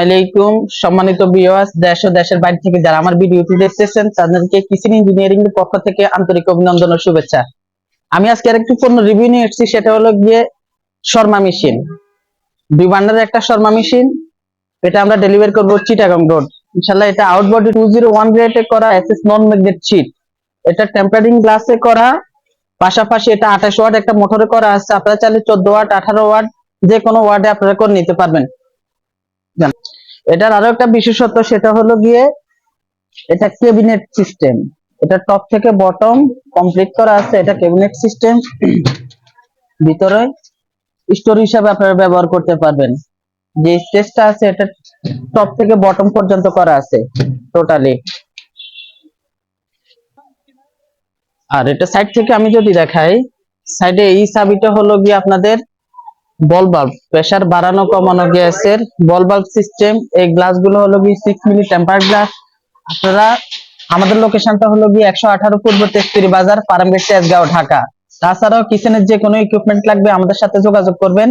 আলাইকুম সম্মানিত ভিউয়ার্স, দেশ ও দেশের বাইরে থেকে যারা আমার ভিডিওটি দেখতেছেন তাদেরকে কিচেন ইঞ্জিনিয়ারিং এর পক্ষ থেকে আন্তরিক অভিনন্দন ও শুভেচ্ছা। আমি আজকে আরেকটি পণ্য রিভিউ নিয়ে এসেছি, সেটা হলো গিয়ে শর্মা মেশিন। দুই বান্ডারের একটা শর্মা মেশিন, এটা আমরা ডেলিভারি করব চিটাগাং রোড। ইনশাআল্লাহ এটা আউটবডি 201 গ্রেডে করা, এসএস নন ম্যাগনেট শীট। এটা টেম্পারিং গ্লাসে করা, পাশাপাশি এটা 28 ওয়াট একটা মোটরে করা আছে। আপনারা চাইলে 14 ওয়াট 18 ওয়াট যে কোনো ওয়াটে আপনারা করে নিতে পারবেন। এটার আরো একটা বিশেষত্ব, সেটা হলো গিয়ে এটা ক্যাবিনেট সিস্টেম। এটা টপ থেকে বটম কমপ্লিট করা আছে। এটা ক্যাবিনেট সিস্টেম, ভিতরে স্টোর হিসাবে আপনারা ব্যবহার করতে পারবেন। যে স্পেসটা আছে এটা টপ থেকে বটম পর্যন্ত করা আছে টোটালি। আর এটা সাইড থেকে আমি যদি দেখাই, সাইডে এই চাবিটা হলো গিয়ে আপনাদের বল বাল্ব, প্রেসার বাড়ানো কমানো গ্যাসের বল বাল্ব সিস্টেম। এই গ্লাসগুলো হলো গিয়ে 6 মিলি টেম্পার গ্লাস। আপনারা আমাদের লোকেশনটা হলো গিয়ে 118 পূর্ব তেজপুরি বাজার, ফার্মগেট, তেজগাঁও, ঢাকা। তাছাড়াও কিচেনের যে কোনো ইকুইপমেন্ট লাগবে আমাদের সাথে যোগাযোগ করবেন।